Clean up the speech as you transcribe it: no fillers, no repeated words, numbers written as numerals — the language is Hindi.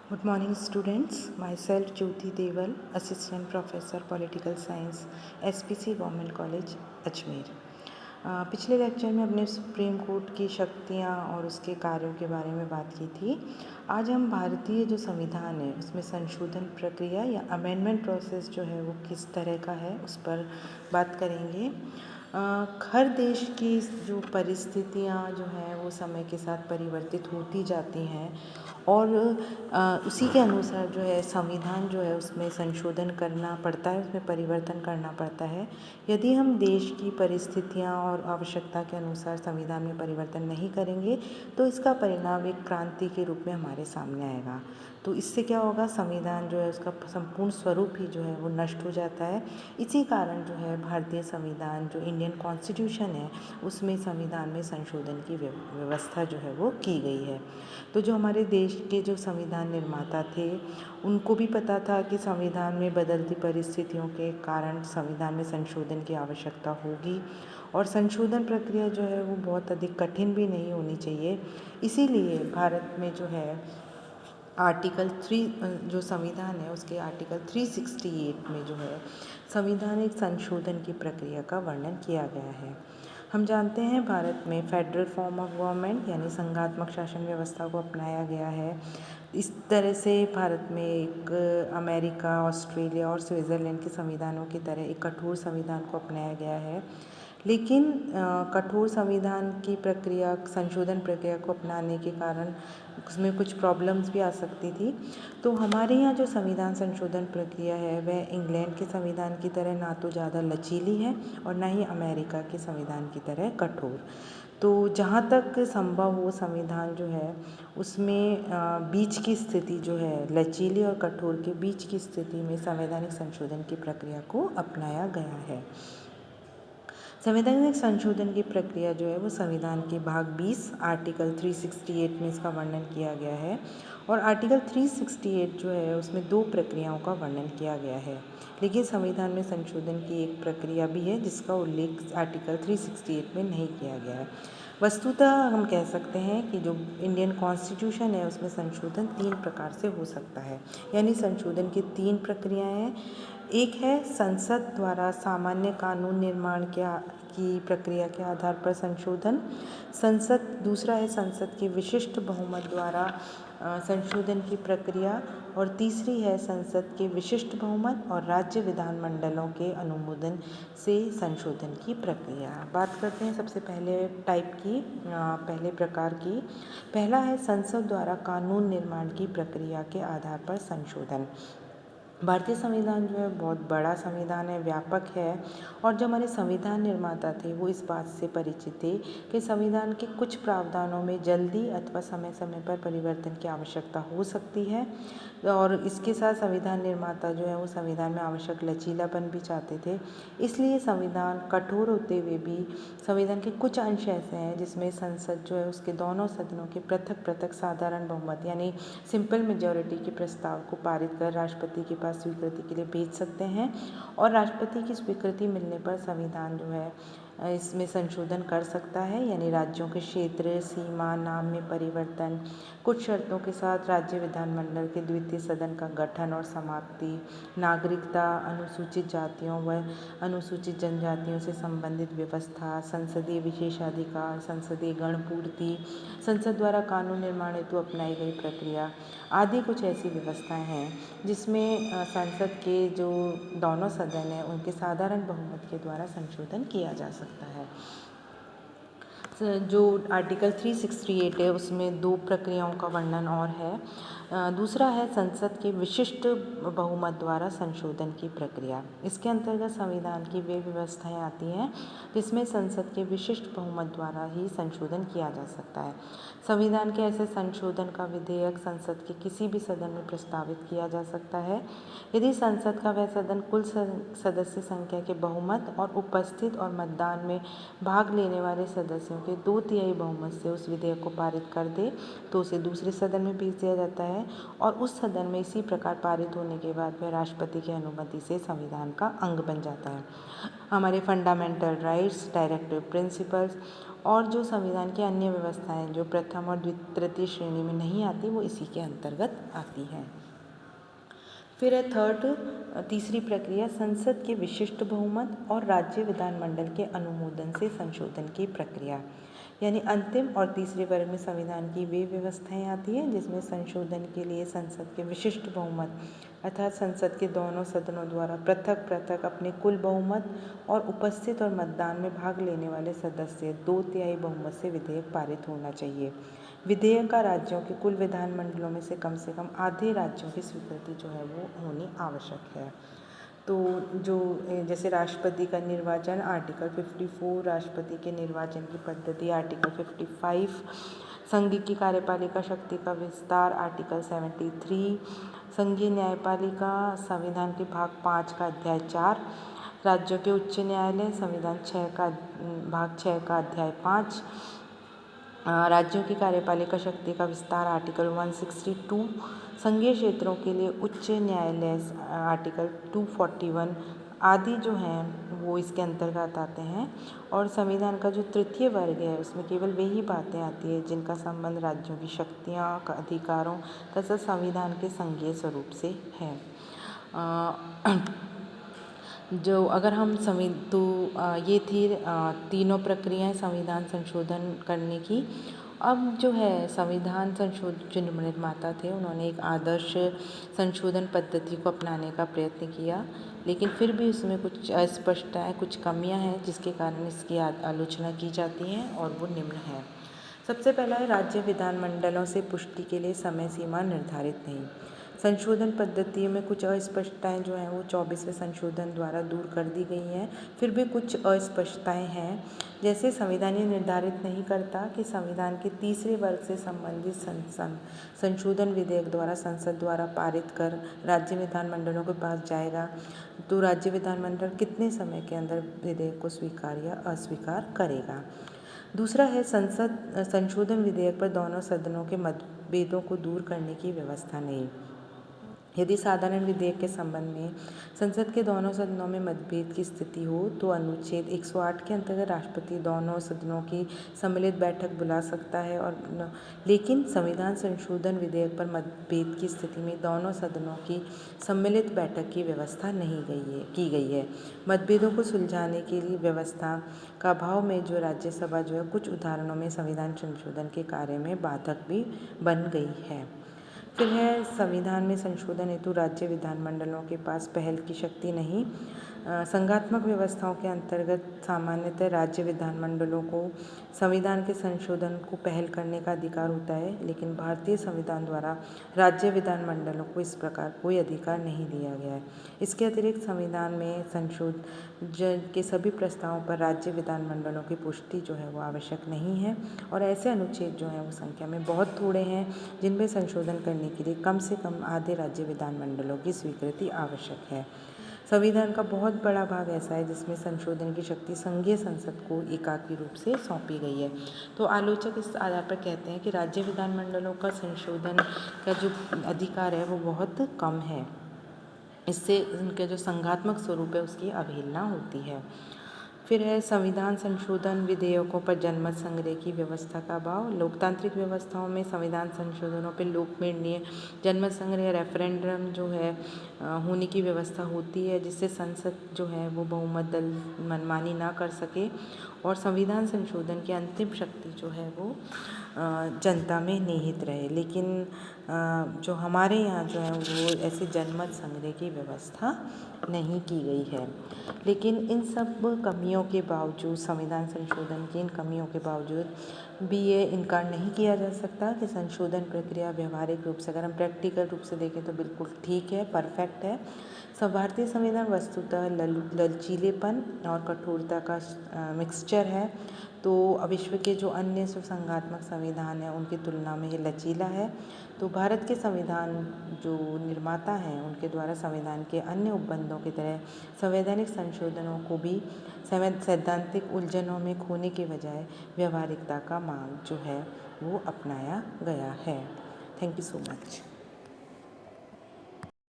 Good morning, students. Myself, Jyoti Deval, Assistant Professor Political Science, SPC Government College, Ajmer. पिछले लेक्चर में हमने सुप्रीम कोर्ट की शक्तियाँ और उसके कार्यों के बारे में बात की थी। आज हम भारतीय जो संविधान है उसमें संशोधन प्रक्रिया या अमेंडमेंट प्रोसेस जो है वो किस तरह का है उस पर बात करेंगे। हर देश की जो परिस्थितियाँ जो हैं वो समय के साथ परिवर्तित होती जाती हैं और उसी के अनुसार जो है संविधान जो है उसमें संशोधन करना पड़ता है, उसमें परिवर्तन करना पड़ता है। यदि हम देश की परिस्थितियाँ और आवश्यकता के अनुसार संविधान में परिवर्तन नहीं करेंगे तो इसका परिणाम एक क्रांति के रूप में हमारे सामने आएगा। तो इससे क्या होगा, संविधान जो है उसका संपूर्ण स्वरूप ही जो है वो नष्ट हो जाता है। इसी कारण जो है भारतीय संविधान जो इंडियन कॉन्स्टिट्यूशन है उसमें संविधान में संशोधन की व्यवस्था जो है वो की गई है। तो जो हमारे देश के जो संविधान निर्माता थे उनको भी पता था कि संविधान में बदलती परिस्थितियों के कारण संविधान में संशोधन की आवश्यकता होगी और संशोधन प्रक्रिया जो है वो बहुत अधिक कठिन भी नहीं होनी चाहिए। इसीलिए भारत में जो है आर्टिकल 3 जो संविधान है उसके आर्टिकल 368 में जो है संविधानिक संशोधन की प्रक्रिया का वर्णन किया गया है। हम जानते हैं भारत में फेडरल फॉर्म ऑफ गवर्नमेंट यानी संघात्मक शासन व्यवस्था को अपनाया गया है। इस तरह से भारत में एक अमेरिका, ऑस्ट्रेलिया और स्विट्ज़रलैंड के संविधानों की तरह एक कठोर संविधान को अपनाया गया है। लेकिन कठोर संविधान की प्रक्रिया, संशोधन प्रक्रिया को अपनाने के कारण उसमें कुछ प्रॉब्लम्स भी आ सकती थी। तो हमारे यहाँ जो संविधान संशोधन प्रक्रिया है वह इंग्लैंड के संविधान की तरह ना तो ज़्यादा लचीली है और ना ही अमेरिका के संविधान की तरह कठोर। तो जहाँ तक संभव हो संविधान जो है उसमें बीच की स्थिति जो है लचीली और कठोर के बीच की स्थिति में संवैधानिक संशोधन की प्रक्रिया को अपनाया गया है। संवैधानिक संशोधन की प्रक्रिया जो है वो संविधान के भाग 20 आर्टिकल 368 में इसका वर्णन किया गया है और आर्टिकल 368 जो है उसमें 2 प्रक्रियाओं का वर्णन किया गया है। लेकिन संविधान में संशोधन की एक प्रक्रिया भी है जिसका उल्लेख आर्टिकल 368 में नहीं किया गया है। वस्तुतः हम कह सकते हैं कि जो इंडियन कॉन्स्टिट्यूशन है उसमें संशोधन 3 प्रकार से हो सकता है, यानी संशोधन की 3 प्रक्रियाएं हैं। एक है संसद द्वारा सामान्य कानून निर्माण की प्रक्रिया के आधार पर संशोधन। दूसरा है संसद के विशिष्ट बहुमत द्वारा संशोधन की प्रक्रिया और तीसरी है संसद के विशिष्ट बहुमत और राज्य विधानमंडलों के अनुमोदन से संशोधन की प्रक्रिया। बात करते हैं सबसे पहले पहले प्रकार की। पहला है संसद द्वारा कानून निर्माण की प्रक्रिया के आधार पर संशोधन। भारतीय संविधान जो है बहुत बड़ा संविधान है, व्यापक है और जो हमारे संविधान निर्माता थे वो इस बात से परिचित थे कि संविधान के कुछ प्रावधानों में जल्दी अथवा समय समय पर परिवर्तन की आवश्यकता हो सकती है और इसके साथ संविधान निर्माता जो है वो संविधान में आवश्यक लचीलापन भी चाहते थे। इसलिए संविधान कठोर होते हुए भी संविधान के कुछ अंश ऐसे हैं जिसमें संसद जो है उसके दोनों सदनों के पृथक पृथक साधारण बहुमत यानी सिंपल मेजॉरिटी के प्रस्ताव को पारित कर राष्ट्रपति के पास स्वीकृति के लिए भेज सकते हैं और राष्ट्रपति की स्वीकृति मिलने पर संविधान जो है इसमें संशोधन कर सकता है, यानी राज्यों के क्षेत्र, सीमा, नाम में परिवर्तन, कुछ शर्तों के साथ राज्य विधानमंडल के द्वितीय सदन का गठन और समाप्ति, नागरिकता, अनुसूचित जातियों व अनुसूचित जनजातियों से संबंधित व्यवस्था, संसदीय विशेषाधिकार, संसदीय गणपूर्ति, संसद द्वारा कानून निर्माण हेतु अपनाई गई प्रक्रिया आदि कुछ ऐसी व्यवस्थाएं हैं जिसमें संसद के जो दोनों सदन हैं उनके साधारण बहुमत के द्वारा संशोधन किया जा सकता है। जो आर्टिकल 368 है उसमें 2 प्रक्रियाओं का वर्णन और है। दूसरा है संसद के विशिष्ट बहुमत द्वारा संशोधन की प्रक्रिया। इसके अंतर्गत संविधान की वे व्यवस्थाएं आती हैं जिसमें संसद के विशिष्ट बहुमत द्वारा ही संशोधन किया जा सकता है। संविधान के ऐसे संशोधन का विधेयक संसद के किसी भी सदन में प्रस्तावित किया जा सकता है यदि संसद का वह सदन कुल सदस्य संख्या के बहुमत और उपस्थित और मतदान में भाग लेने वाले सदस्यों के 2/3 बहुमत से उस विधेयक को पारित कर दे तो उसे दूसरे सदन में भेज दिया जाता है और उस सदन में इसी प्रकार पारित होने के बाद वह राष्ट्रपति की अनुमति से संविधान का अंग बन जाता है। हमारे फंडामेंटल राइट्स, डायरेक्टिव प्रिंसिपल्स और जो संविधान की अन्य व्यवस्थाएं जो प्रथम और तृतीय श्रेणी में नहीं आती वो इसी के अंतर्गत आती हैं। फिर है तीसरी प्रक्रिया संसद के विशिष्ट बहुमत और राज्य विधानमंडल के अनुमोदन से संशोधन की प्रक्रिया। यानी अंतिम और तीसरे वर्ग में संविधान की वे व्यवस्थाएं आती हैं जिसमें संशोधन के लिए संसद के विशिष्ट बहुमत अर्थात संसद के दोनों सदनों द्वारा पृथक पृथक अपने कुल बहुमत और उपस्थित और मतदान में भाग लेने वाले सदस्य 2/3 बहुमत से विधेयक पारित होना चाहिए। विधेयक का राज्यों के कुल विधानमंडलों में से कम आधे राज्यों की स्वीकृति जो है वो होनी आवश्यक है। तो जो जैसे राष्ट्रपति का निर्वाचन आर्टिकल 54, राष्ट्रपति के निर्वाचन की पद्धति आर्टिकल 55, संघ की कार्यपालिका शक्ति का विस्तार आर्टिकल 73, संघीय न्यायपालिका संविधान के भाग 5 का अध्याय 4, राज्यों के उच्च न्यायालय संविधान भाग 6 का अध्याय 5, राज्यों की कार्यपालिका शक्ति का विस्तार आर्टिकल 162, संघीय क्षेत्रों के लिए उच्च न्यायालय आर्टिकल 241 आदि जो हैं वो इसके अंतर्गत आते हैं। और संविधान का जो तृतीय वर्ग है उसमें केवल वही बातें आती है जिनका संबंध राज्यों की शक्तियाँ अधिकारों तथा संविधान के संघीय स्वरूप से है। जो अगर हम ये थी तीनों प्रक्रियाएं संविधान संशोधन करने की। अब जो है संविधान जो निर्माता थे उन्होंने एक आदर्श संशोधन पद्धति को अपनाने का प्रयत्न किया, लेकिन फिर भी उसमें कुछ अस्पष्टताएं कुछ कमियां हैं जिसके कारण इसकी आलोचना की जाती है और वो निम्न है। सबसे पहला है राज्य विधानमंडलों से पुष्टि के लिए समय सीमा निर्धारित नहीं। संशोधन पद्धतियों में कुछ अस्पष्टताएं जो हैं वो 24वें संशोधन द्वारा दूर कर दी गई हैं। फिर भी कुछ अस्पष्टताएं हैं, जैसे संविधान ये निर्धारित नहीं करता कि संविधान के तीसरे वर्ग से संबंधित संशोधन विधेयक द्वारा संसद द्वारा पारित कर राज्य विधानमंडलों के पास जाएगा तो राज्य विधानमंडल कितने समय के अंदर विधेयक को स्वीकार या अस्वीकार करेगा। दूसरा है संशोधन विधेयक पर दोनों सदनों के मतभेदों को दूर करने की व्यवस्था नहीं। यदि साधारण विधेयक के संबंध में संसद के दोनों सदनों में मतभेद की स्थिति हो तो अनुच्छेद 108 के अंतर्गत राष्ट्रपति दोनों सदनों की सम्मिलित बैठक बुला सकता है लेकिन संविधान संशोधन विधेयक पर मतभेद की स्थिति में दोनों सदनों की सम्मिलित बैठक की व्यवस्था नहीं की गई है। मतभेदों को सुलझाने के लिए व्यवस्था का अभाव में जो राज्यसभा जो है कुछ उदाहरणों में संविधान संशोधन के कार्य में बाधक भी बन गई है। फिर है संविधान में संशोधन हेतु राज्य विधानमंडलों के पास पहल की शक्ति नहीं। संघात्मक व्यवस्थाओं के अंतर्गत सामान्यतः राज्य विधानमंडलों को संविधान के संशोधन को पहल करने का अधिकार होता है, लेकिन भारतीय संविधान द्वारा राज्य विधानमंडलों को इस प्रकार कोई अधिकार नहीं दिया गया है। इसके अतिरिक्त संविधान में संशोधन के सभी प्रस्तावों पर राज्य विधानमंडलों की पुष्टि जो है वो आवश्यक नहीं है और ऐसे अनुच्छेद जो हैं वो संख्या में बहुत थोड़े हैं जिनमें संशोधन करने के लिए कम से कम आधे राज्य विधानमंडलों की स्वीकृति आवश्यक है। संविधान का बहुत बड़ा भाग ऐसा है जिसमें संशोधन की शक्ति संघीय संसद को एकाकी रूप से सौंपी गई है। तो आलोचक इस आधार पर कहते हैं कि राज्य विधानमंडलों का संशोधन का जो अधिकार है वो बहुत कम है, इससे उनके जो संघात्मक स्वरूप है उसकी अवहेलना होती है। फिर है संविधान संशोधन विधेयकों पर जनमत संग्रह की व्यवस्था का अभाव। लोकतांत्रिक व्यवस्थाओं में संविधान संशोधनों पर लोक निर्णय जनमत संग्रह रेफरेंडम जो है होने की व्यवस्था होती है, जिससे संसद जो है वो बहुमत दल मनमानी ना कर सके और संविधान संशोधन की अंतिम शक्ति जो है वो जनता में निहित रहे। लेकिन जो हमारे यहाँ जो है वो ऐसे जनमत संग्रह की व्यवस्था नहीं की गई है। लेकिन इन सब कमियों के बावजूद संविधान संशोधन की इन कमियों के बावजूद भी ये इनकार नहीं किया जा सकता कि संशोधन प्रक्रिया व्यवहारिक रूप से अगर हम प्रैक्टिकल रूप से देखें तो बिल्कुल ठीक है, परफेक्ट है। भारतीय संविधान वस्तुतः लचीलेपन और कठोरता का मिक्सचर है। तो विश्व के जो अन्य संघात्मक संविधान हैं उनकी तुलना में ये लचीला है। तो भारत के संविधान जो निर्माता हैं उनके द्वारा संविधान के अन्य उपबंधों की तरह संवैधानिक संशोधनों को भी सैद्धांतिक उलझनों में खोने के बजाय व्यवहारिकता का मार्ग जो है वो अपनाया गया है। Thank you so much.